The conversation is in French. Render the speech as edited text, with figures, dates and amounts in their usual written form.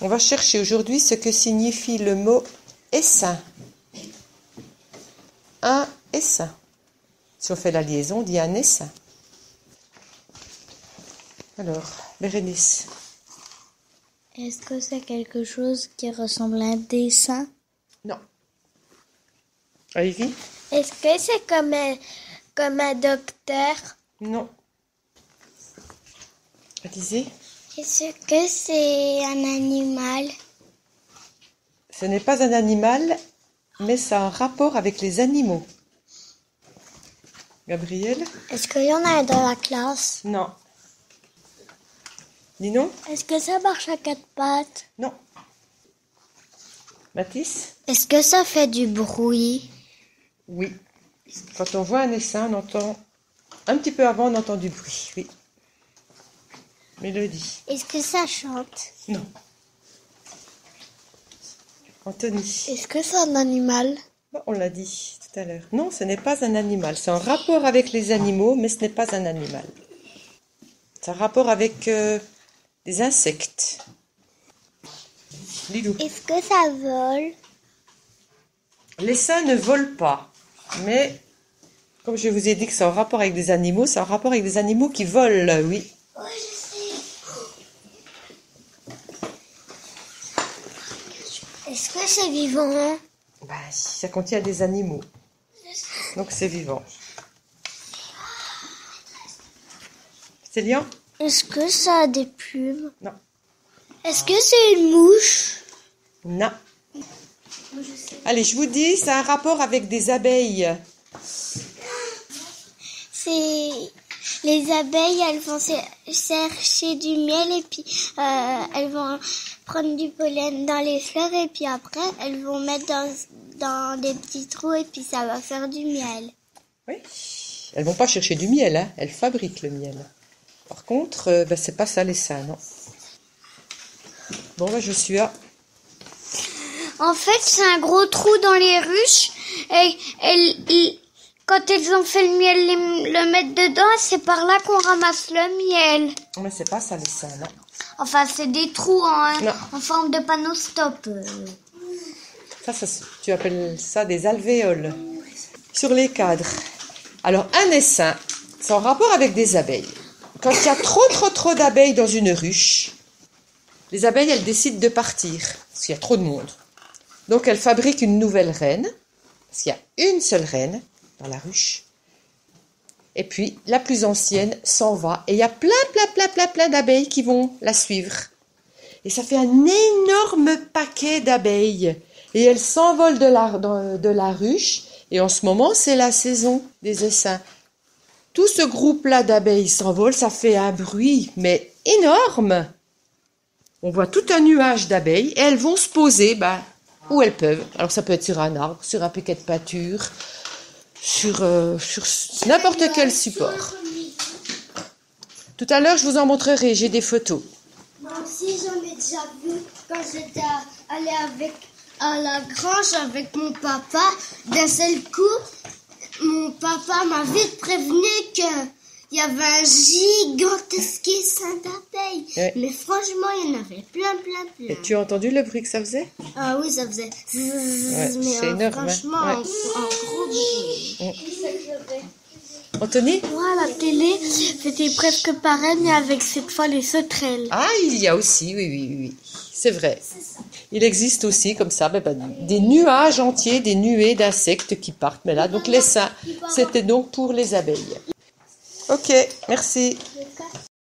On va chercher aujourd'hui ce que signifie le mot essaim. Un essaim. Si on fait la liaison, on dit un essaim. Alors, Bérénice. Est-ce que c'est quelque chose qui ressemble à un dessin? Non. Ivy? Est-ce que c'est comme un docteur? Non. Alizé? Est-ce que c'est un animal? Ce n'est pas un animal, mais ça a un rapport avec les animaux. Gabriel? Est-ce qu'il y en a dans la classe? Non. Ninon? Est-ce que ça marche à quatre pattes? Non. Mathis? Est-ce que ça fait du bruit? Oui. Quand on voit un essaim, on entend... Un petit peu avant, on entend du bruit, oui. Mélodie? Est-ce que ça chante? Non. Anthony? Est-ce que c'est un animal? Bon, on l'a dit tout à l'heure. Non, ce n'est pas un animal. C'est en rapport avec les animaux, mais ce n'est pas un animal. C'est en rapport avec des insectes. Lilou? Est-ce que ça vole? L'essaim ne vole pas, mais comme je vous ai dit que c'est en rapport avec des animaux, c'est en rapport avec des animaux qui volent, oui. Oui, je sais. Est-ce que c'est vivant? Bah, ça contient des animaux, donc c'est vivant. Célian? Est-ce que ça a des plumes? Non. Est-ce que c'est une mouche? Non. Allez, je vous dis, c'est un rapport avec des abeilles. C'est les abeilles, elles vont chercher du miel et puis elles vont prendre du pollen dans les fleurs et puis après elles vont mettre dans des petits trous et puis ça va faire du miel. Oui. Elles vont pas chercher du miel, hein. Elles fabriquent le miel. Par contre, c'est pas ça l'essaim, non. Bon, je suis à... En fait, c'est un gros trou dans les ruches et quand elles ont fait le miel, le mettre dedans, c'est par là qu'on ramasse le miel. Mais c'est pas ça l'essaim, non. Enfin, c'est des trous en forme de panneau stop. Ça, tu appelles ça des alvéoles. Sur les cadres. Alors, un essaim, c'est en rapport avec des abeilles. Quand il y a trop d'abeilles dans une ruche, les abeilles, elles décident de partir, parce qu'il y a trop de monde. Donc, elles fabriquent une nouvelle reine, parce qu'il y a une seule reine dans la ruche. Et puis, la plus ancienne s'en va, et il y a plein d'abeilles qui vont la suivre. Et ça fait un énorme paquet d'abeilles. Et elles s'envolent de la ruche, et en ce moment, c'est la saison des essaims. Tout ce groupe-là d'abeilles s'envole, ça fait un bruit, mais énorme. On voit tout un nuage d'abeilles et elles vont se poser où elles peuvent. Alors ça peut être sur un arbre, sur un piquet de pâture, sur n'importe quel support. Tout à l'heure, je vous en montrerai, j'ai des photos. Moi aussi, j'en ai déjà vu quand j'étais allée à la grange avec mon papa. D'un seul coup, mon papa m'a vite prévenu qu'il y avait un gigantesque essaim d'abeilles. Ouais. Mais franchement, il y en avait plein. Et tu as entendu le bruit que ça faisait? Ah oui, ça faisait Ouais, mais c'est énorme. franchement, Ouais. un gros bruit. Anthony? Moi, à la télé, c'était presque pareil, mais avec cette fois les sauterelles. Ah, il y a aussi, oui. C'est vrai. Il existe aussi comme ça des nuages entiers, des nuées d'insectes qui partent. Mais là, donc l'essaim, c'était donc pour les abeilles. Ok, merci.